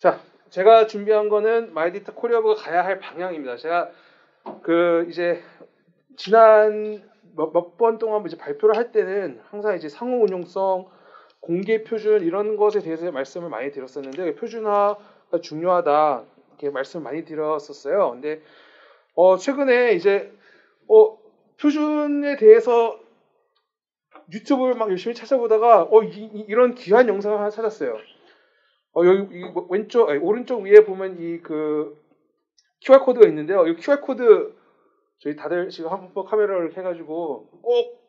자, 제가 준비한 거는 마이디타 코리아부가 가야 할 방향입니다. 제가 이제 지난 몇 번 동안 이제 발표를 할 때는 항상 이제 상호 운용성, 공개 표준 이런 것에 대해서 말씀을 많이 드렸었는데 표준화가 중요하다 이렇게 말씀을 많이 드렸었어요. 근데 최근에 이제 표준에 대해서 유튜브를 막 열심히 찾아보다가 이런 귀한 영상을 하나 찾았어요. 여기 오른쪽 위에 보면 QR 코드가 있는데요. 이 QR 코드 저희 다들 지금 한번 카메라를 이렇게 해가지고 꼭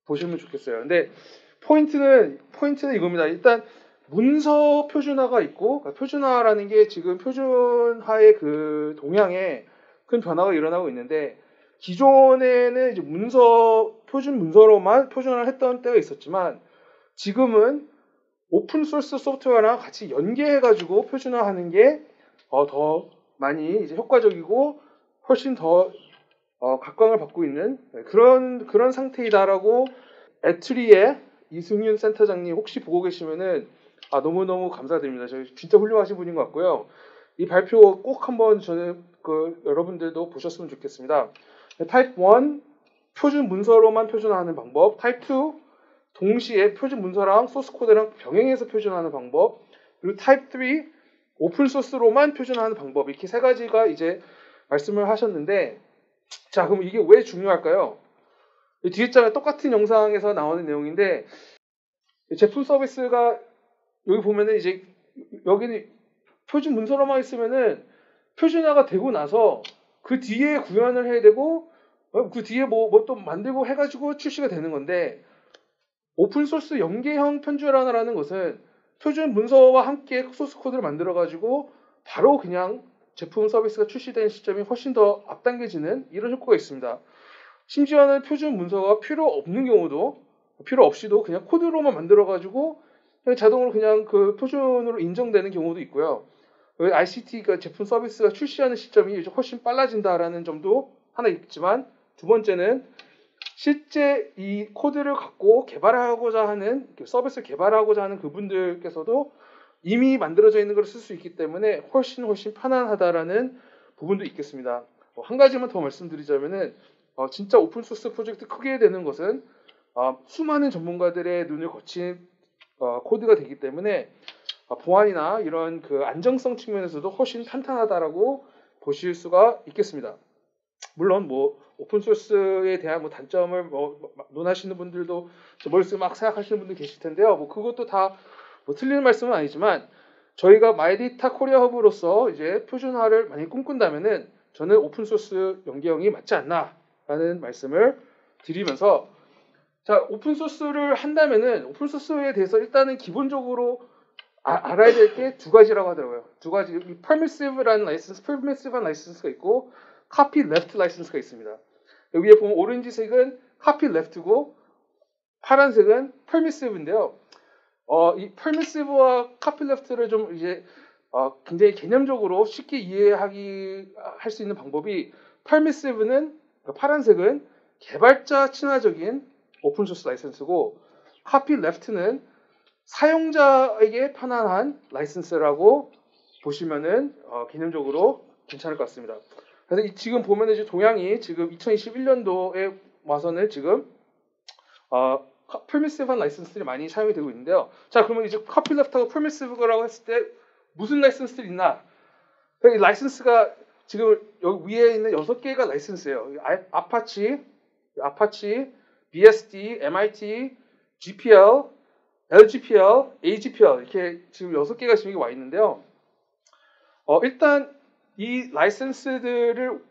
보시면 좋겠어요. 근데 포인트는 이겁니다. 일단 문서 표준화가 있고, 그러니까 표준화라는 게 지금 표준화의 그 동향에 큰 변화가 일어나고 있는데, 기존에는 이제 표준 문서로만 표준화를 했던 때가 있었지만, 지금은 오픈 소스 소프트웨어랑 같이 연계해가지고 표준화하는 게 더 많이 이제 효과적이고 훨씬 더 각광을 받고 있는 그런 상태이다라고 애트리의 이승윤 센터장님 혹시 보고 계시면은 너무너무 감사드립니다. 저희 진짜 훌륭하신 분인 것 같고요. 이 발표 꼭 한번 저는 여러분들도 보셨으면 좋겠습니다. 타입 1 표준 문서로만 표준화하는 방법, 타입 2 동시에 표준 문서랑 소스 코드랑 병행해서 표준화하는 방법, 그리고 타입 3 오픈 소스로만 표준화하는 방법, 이렇게 세 가지가 이제 말씀을 하셨는데, 자, 그럼 이게 왜 중요할까요? 뒤에 장에 똑같은 영상에서 나오는 내용인데, 제품 서비스가 여기 보면은 이제 여기는 표준 문서로만 있으면은 표준화가 되고 나서 그 뒤에 구현을 해야 되고 그 뒤에 뭐 또 만들고 해가지고 출시가 되는 건데, 오픈소스 연계형 편집라는 것은 표준 문서와 함께 소스 코드를 만들어가지고 바로 그냥 제품 서비스가 출시되는 시점이 훨씬 더 앞당겨지는 이런 효과가 있습니다. 심지어는 표준 문서가 필요 없이도 그냥 코드로만 만들어가지고 그냥 자동으로 그냥 그 표준으로 인정되는 경우도 있고요. ICT가 제품 서비스가 출시하는 시점이 훨씬 빨라진다라는 점도 하나 있지만, 두 번째는 실제 이 코드를 갖고 개발하고자 하는 서비스를 개발하고자 하는 그분들께서도 이미 만들어져 있는 걸 쓸 수 있기 때문에 훨씬 편안하다라는 부분도 있겠습니다. 한 가지만 더 말씀드리자면은 진짜 오픈소스 프로젝트 크게 되는 것은 수많은 전문가들의 눈을 거친 코드가 되기 때문에 보안이나 이런 그 안정성 측면에서도 훨씬 탄탄하다라고 보실 수가 있겠습니다. 물론 오픈소스에 대한 단점을 논하시는 분들도 머릿속에 막 생각하시는 분들 계실 텐데요. 그것도 다 틀리는 말씀은 아니지만, 저희가 마이디타 코리아 허브로서 이제 표준화를 많이 꿈꾼다면은 저는 오픈소스 연계형이 맞지 않나라는 말씀을 드리면서, 자, 오픈소스를 한다면은 오픈소스에 대해서 일단은 기본적으로 알아야 될 게 두 가지라고 하더라고요. 두 가지. permissive한 라이선스가 있고 copy left 라이선스가 있습니다. 여기에 보면 오렌지색은 copy left고 파란색은 permissive인데요. 이 permissive와 copy left를 좀 이제 굉장히 개념적으로 쉽게 할 수 있는 방법이, permissive는 파란색은 개발자 친화적인 오픈소스 라이선스고, copy left는 사용자에게 편안한 라이선스라고 보시면은 개념적으로 괜찮을 것 같습니다. 그래서 지금 보면은 이제 동향이 지금 2021년도에 와서는 지금 permissive한 라이선스들이 많이 사용이 되고 있는데요. 자, 그러면 이제 copy left하고 permissive라고 했을 때 무슨 라이선스들이 있나? 이 라이선스가 지금 여기 위에 있는 6개가 라이선스예요. 아파치, BSD, MIT, GPL, LGPL, AGPL 이렇게 지금 6개가 지금 와 있는데요. 일단 이 라이선스들을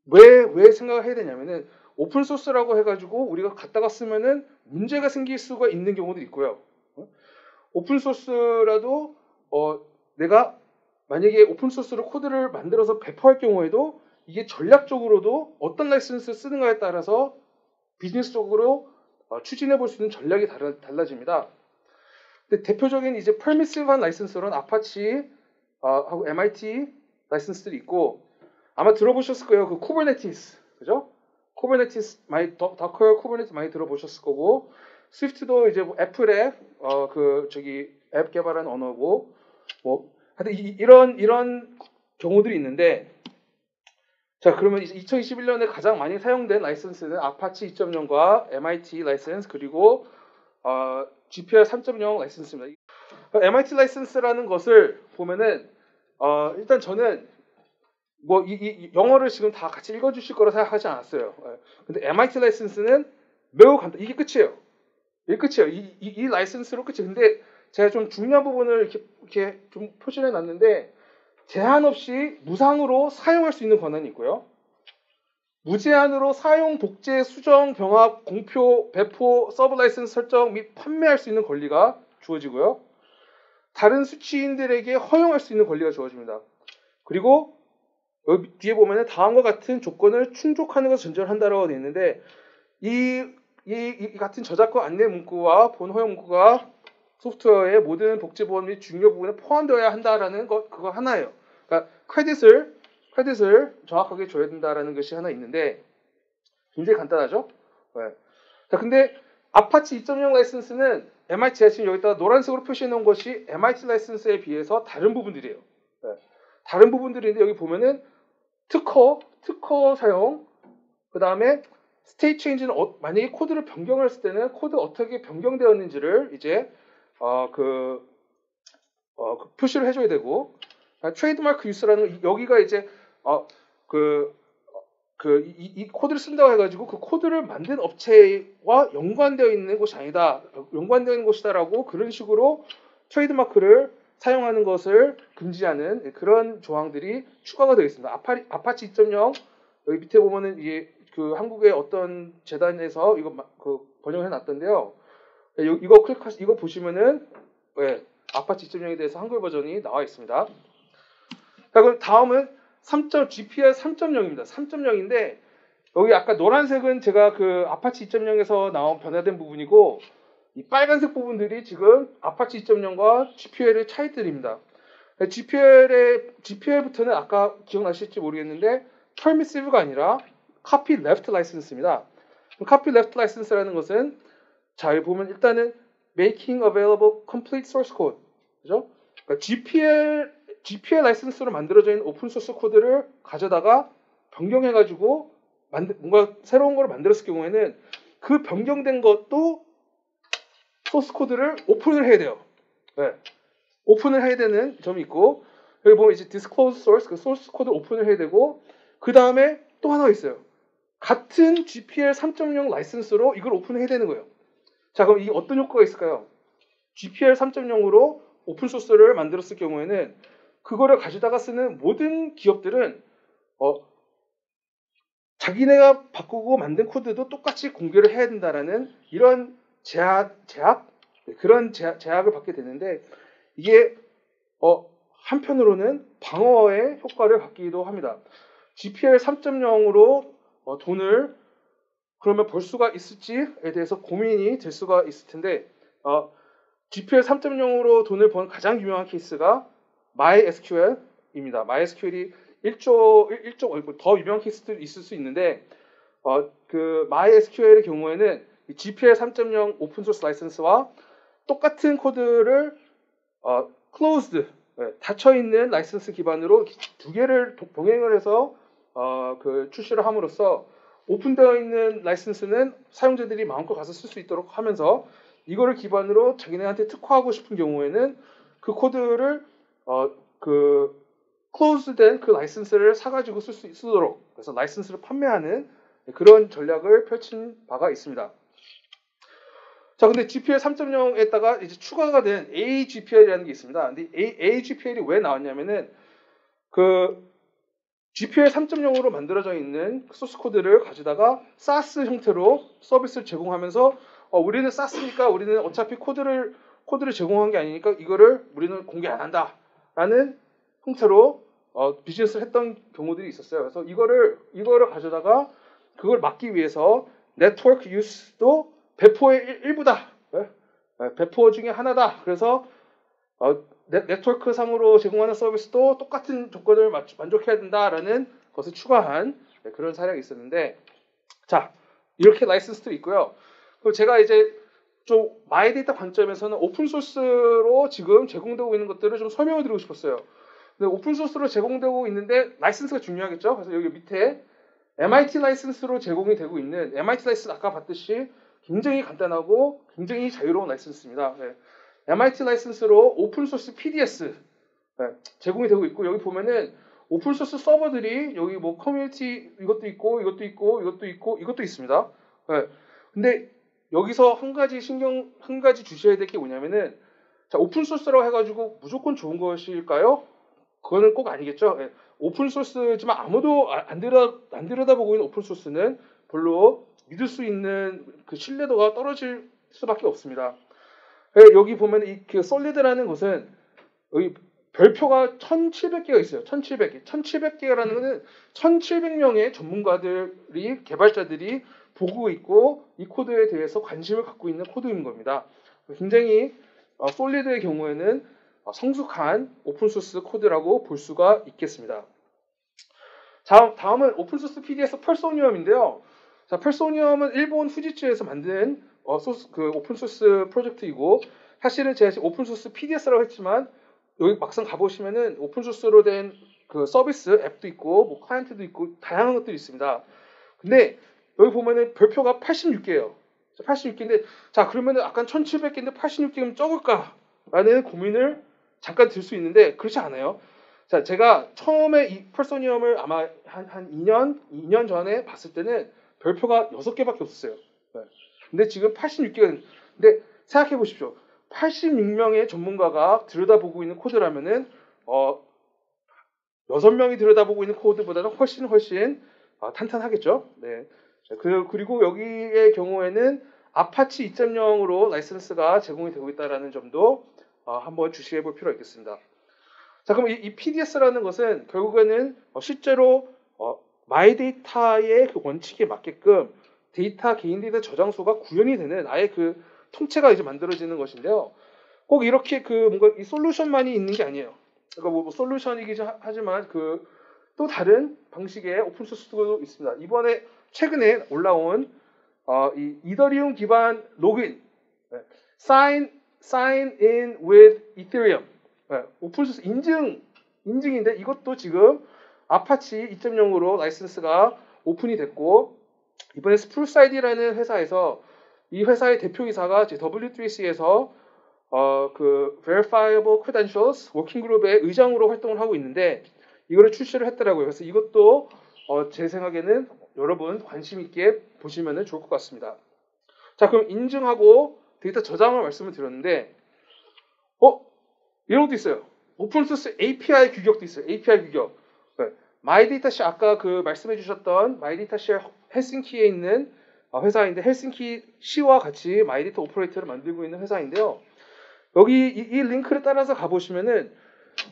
왜 생각을 해야 되냐면은, 오픈 소스라고 해가지고 우리가 갖다가 쓰면은 문제가 생길 수가 있는 경우도 있고요. 오픈 소스라도 내가 만약에 오픈 소스로 코드를 만들어서 배포할 경우에도 이게 전략적으로도 어떤 라이선스를 쓰는가에 따라서 비즈니스적으로 추진해 볼 수 있는 전략이 달라집니다. 근데 대표적인 이제 permissive한 라이선스로는 아파치 하고 MIT 라이선스들이 있고, 아마 들어보셨을 거예요. 그 쿠버네티스, 그죠? 쿠버네티스 더커 쿠버네티스 많이 들어보셨을 거고, 스위프트도 이제 애플의 앱 개발한 언어고, 뭐 하여튼 이런 경우들이 있는데 자 그러면 2021년에 가장 많이 사용된 라이선스는 아파치 2.0과 MIT 라이선스 그리고 GPL 3.0 라이선스입니다. MIT 라이선스라는 것을 보면은 일단 저는 뭐 이 영어를 지금 다 같이 읽어주실 거라 생각하지 않았어요. 근데 MIT 라이선스는 매우 간단. 이게 끝이에요. 이게 끝이에요. 이 라이선스로 끝이. 근데 제가 좀 중요한 부분을 이렇게 좀 표시해 놨는데 제한 없이 무상으로 사용할 수 있는 권한이 있고요. 무제한으로 사용, 복제, 수정, 병합, 공표, 배포, 서브 라이선스 설정 및 판매할 수 있는 권리가 주어지고요. 다른 수취인들에게 허용할 수 있는 권리가 주어집니다. 그리고 여기 뒤에 보면은 다음과 같은 조건을 충족하는 것을 전제로 한다라고 되어 있는데 이 같은 저작권 안내 문구와 본 허용 문구가 소프트웨어의 모든 복제 보안 및 중요 부분에 포함되어야 한다라는 것 그거 하나예요. 그러니까 크레딧을 정확하게 줘야 된다라는 것이 하나 있는데 굉장히 간단하죠. 네. 자 근데 아파치 2.0 라이선스는 MIT가 지금 여기다가 노란색으로 표시해 놓은 것이 MIT 라이선스에 비해서 다른 부분들이에요. 네. 다른 부분들인데 여기 보면은 특허 사용, 그 다음에 스테이트 체인지는 만약에 코드를 변경을 했을 때는 코드 어떻게 변경되었는지를 이제 표시를 해줘야 되고 트레이드마크 유스라는 여기가 이제 이 코드를 쓴다고 해가지고 그 코드를 만든 업체와 연관되어 있는 곳이 아니다, 연관되어 있는 곳이다라고 그런 식으로 트레이드마크를 사용하는 것을 금지하는 그런 조항들이 추가가 되어 있습니다. 아파치 2.0 여기 밑에 보면은 이게 그 한국의 어떤 재단에서 이거 번역해 놨던데요. 이거 보시면은 아파치 2.0에 대해서 한글 버전이 나와 있습니다. 자, 그럼 다음은 GPL 3.0입니다. 3.0인데 여기 아까 노란색은 제가 그 아파치 2.0에서 나온 변화된 부분이고 이 빨간색 부분들이 지금 아파치 2.0과 GPL의 차이들입니다. GPL부터는 아까 기억나실지 모르겠는데 permissive가 아니라 copy left license입니다. copy left license라는 것은 자, 여기 보면 일단은 making available complete source code. 그죠? 그러니까 GPL 라이선스로 만들어져 있는 오픈 소스 코드를 가져다가 변경해가지고 뭔가 새로운 걸 만들었을 경우에는 그 변경된 것도 소스 코드를 오픈을 해야 돼요. 네. 오픈을 해야 되는 점이 있고 여기 보면 이제 disclose source 그 소스 코드를 오픈을 해야 되고 그 다음에 또 하나가 있어요. 같은 GPL 3.0 라이선스로 이걸 오픈해야 되는 거예요. 자, 그럼 이게 어떤 효과가 있을까요? GPL 3.0으로 오픈 소스를 만들었을 경우에는 그거를 가져다가 쓰는 모든 기업들은 자기네가 바꾸고 만든 코드도 똑같이 공개를 해야 된다라는 이런 그런 제약을 받게 되는데 이게 한편으로는 방어의 효과를 갖기도 합니다. GPL 3.0으로 돈을 그러면 벌 수가 있을지에 대해서 고민이 될 수가 있을 텐데 GPL 3.0으로 돈을 번 가장 유명한 케이스가 MySQL입니다. MySQL이 1조 더 유명한 케이스도 있을 수 있는데 그 MySQL의 경우에는 GPL 3.0 오픈소스 라이선스와 똑같은 코드를 closed 닫혀있는 라이선스 기반으로 두 개를 병행을 해서 출시를 함으로써 오픈되어 있는 라이선스는 사용자들이 마음껏 가서 쓸 수 있도록 하면서 이거를 기반으로 자기네한테 특화하고 싶은 경우에는 그 코드를 closed된 그 라이선스를 사가지고 쓸 수 있도록 그래서 라이선스를 판매하는 그런 전략을 펼친 바가 있습니다. 자, 근데 GPL 3.0에다가 이제 추가가 된 AGPL이라는 게 있습니다. 근데 AGPL이 왜 나왔냐면은 그 GPL 3.0으로 만들어져 있는 소스 코드를 가져다가 SaaS 형태로 서비스를 제공하면서 우리는 SaaS니까 우리는 어차피 코드를 제공한 게 아니니까 이거를 우리는 공개 안 한다라는 형태로 비즈니스를 했던 경우들이 있었어요. 그래서 이거를 가져다가 그걸 막기 위해서 네트워크 유스도 배포의 일부다. 배포 중에 하나다. 그래서 네트워크 상으로 제공하는 서비스도 똑같은 조건을 만족해야 된다라는 것을 추가한 그런 사례가 있었는데 자 이렇게 라이선스도 있고요. 그럼 제가 이제 좀 마이데이터 관점에서는 오픈 소스로 지금 제공되고 있는 것들을 좀 설명을 드리고 싶었어요. 근데 오픈 소스로 제공되고 있는데 라이선스가 중요하겠죠. 그래서 여기 밑에 MIT 라이선스로 제공이 되고 있는 MIT 라이선스 아까 봤듯이 굉장히 간단하고 굉장히 자유로운 라이선스입니다. 네. MIT 라이선스로 오픈 소스 PDS 네, 제공이 되고 있고 여기 보면은 오픈 소스 서버들이 여기 뭐 커뮤니티 이것도 있고 이것도 있고 이것도 있고 이것도 있습니다. 네. 근데 여기서 한 가지 주셔야 될 게 뭐냐면은 자 오픈 소스라고 해가지고 무조건 좋은 것일까요? 그거는 꼭 아니겠죠. 네. 오픈 소스지만 아무도 안 들여다보고 있는 오픈 소스는 별로 믿을 수 있는 그 신뢰도가 떨어질 수밖에 없습니다. 네, 여기 보면 그 솔리드라는 것은 여기 별표가 1,700개가 있어요. 1,700개. 1,700개라는 것은 1,700명의 전문가들이 개발자들이 보고 있고 이 코드에 대해서 관심을 갖고 있는 코드인 겁니다. 굉장히 솔리드의 경우에는 성숙한 오픈소스 코드라고 볼 수가 있겠습니다. 다음은 오픈소스 PDS 펄소니엄인데요. 자, 펄소니엄은 일본 후지츠에서 만든 그 오픈소스 프로젝트이고 사실은 제가 오픈소스 PDS라고 했지만 여기 막상 가보시면은 오픈소스로 된 그 서비스 앱도 있고 뭐 클라이언트도 있고 다양한 것들이 있습니다. 근데 여기 보면은 별표가 86개예요. 86개인데 자 그러면은 아까 1,700개인데 86개면 적을까라는 고민을 잠깐 들 수 있는데 그렇지 않아요. 자 제가 처음에 이 펄소니엄을 아마 한 2년 전에 봤을 때는 별표가 6개밖에 없었어요. 네. 근데 지금 86개는 근데 생각해 보십시오. 86명의 전문가가 들여다보고 있는 코드라면은 6명이 들여다보고 있는 코드보다는 훨씬 탄탄하겠죠. 네. 그리고 여기의 경우에는 아파치 2.0으로 라이선스가 제공이 되고 있다는 점도 한번 주시해 볼 필요가 있겠습니다. 자, 그럼 이 PDS라는 것은 결국에는 실제로 마이데이터의 그 원칙에 맞게끔 개인 데이터 저장소가 구현이 되는 아예 그 통째가 이제 만들어지는 것인데요. 꼭 이렇게 그 뭔가 이 솔루션만이 있는 게 아니에요. 그러니까 뭐 솔루션이긴 하지만 그 또 다른 방식의 오픈 소스도 있습니다. 이번에 최근에 올라온 이 이더리움 기반 로그인, sign in with Ethereum, 오픈 소스 인증인데 이것도 지금 아파치 2.0으로 라이선스가 오픈이 됐고 이번에 스프루사이드라는 회사에서 이 회사의 대표이사가 W3C에서 그 Verifiable Credentials 워킹 그룹의 의장으로 활동을 하고 있는데 이거를 출시를 했더라고요. 그래서 이것도 제 생각에는 여러분 관심 있게 보시면 좋을 것 같습니다. 자, 그럼 인증하고 데이터 저장을 말씀을 드렸는데 이런 것도 있어요. 오픈소스 API 규격도 있어요. API 규격. 네. 마이데이터시 아까 그 말씀해 주셨던 마이데이터시 헬싱키에 있는 회사인데 헬싱키 시와 같이 마이데이터 오퍼레이터를 만들고 있는 회사인데요. 여기 이 링크를 따라서 가보시면은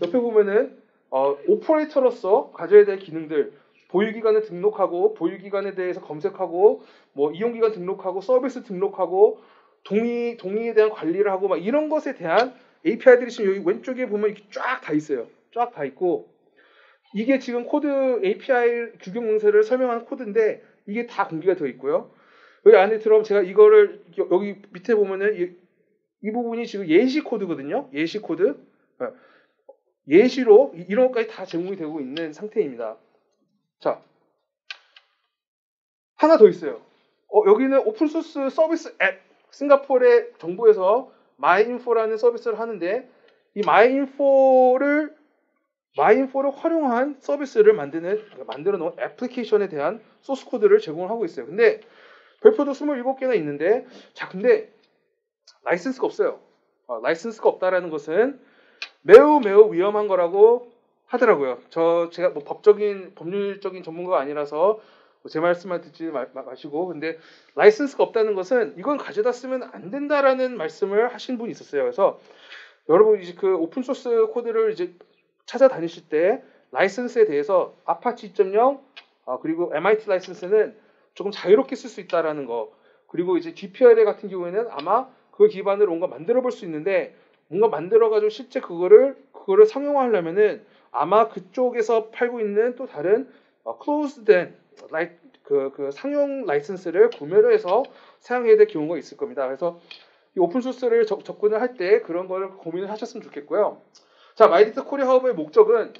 옆에 보면은 오퍼레이터로서 가져야 될 기능들 보유기간을 등록하고 보유기간에 대해서 검색하고 뭐 이용기간 등록하고 서비스 등록하고 동의에 대한 관리를 하고 막 이런 것에 대한 API들이 지금 여기 왼쪽에 보면 이렇게 쫙 다 있어요. 쫙 다 있고 이게 지금 코드 API 규격 문서를 설명하는 코드인데 이게 다 공개가 되어 있고요. 여기 안에 들어오면 제가 이거를 여기 밑에 보면은 이 부분이 지금 예시 코드거든요. 예시 코드. 예시로 이런 것까지 다 제공이 되고 있는 상태입니다. 자, 하나 더 있어요. 여기는 오픈소스 서비스 앱, 싱가포르의 정부에서 마이인포라는 서비스를 하는데 이 마이인포를 활용한 서비스를 만들어 놓은 애플리케이션에 대한 소스 코드를 제공을 하고 있어요. 근데 별표도 27개나 있는데 근데 라이선스가 없어요. 라이선스가 없다라는 것은 매우 위험한 거라고 하더라고요. 제가 뭐 법률적인 전문가가 아니라서 제 말씀만 듣지 마시고 근데 라이선스가 없다는 것은 이건 가져다 쓰면 안 된다라는 말씀을 하신 분이 있었어요. 그래서 여러분 이제 그 오픈 소스 코드를 이제 찾아다니실 때 라이선스에 대해서 아파치 2.0 그리고 MIT 라이선스는 조금 자유롭게 쓸 수 있다라는 거 그리고 이제 GPLA 같은 경우에는 아마 그 기반으로 뭔가 만들어 볼 수 있는데 뭔가 만들어가지고 실제 그거를 상용화하려면은 아마 그쪽에서 팔고 있는 또 다른 closed된 그 상용 라이선스를 구매를 해서 사용해야 될 경우가 있을 겁니다. 그래서 이 오픈 소스를 접근을 할 때 그런 거를 고민을 하셨으면 좋겠고요. 자, 마이디트 코리아 허브의 목적은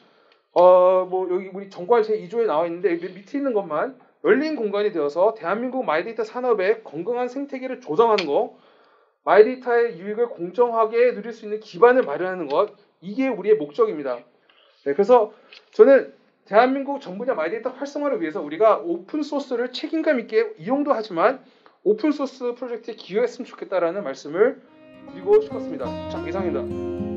뭐 여기 우리 정관 제2조에 나와 있는데 밑에 있는 것만 열린 공간이 되어서 대한민국 마이데이터 산업의 건강한 생태계를 조성하는 거, 마이데이터의 유익을 공정하게 누릴 수 있는 기반을 마련하는 것, 이게 우리의 목적입니다. 네, 그래서 저는 대한민국 전 분야 마이데이터 활성화를 위해서 우리가 오픈 소스를 책임감 있게 이용도 하지만 오픈 소스 프로젝트에 기여했으면 좋겠다라는 말씀을 드리고 싶었습니다. 자, 이상입니다.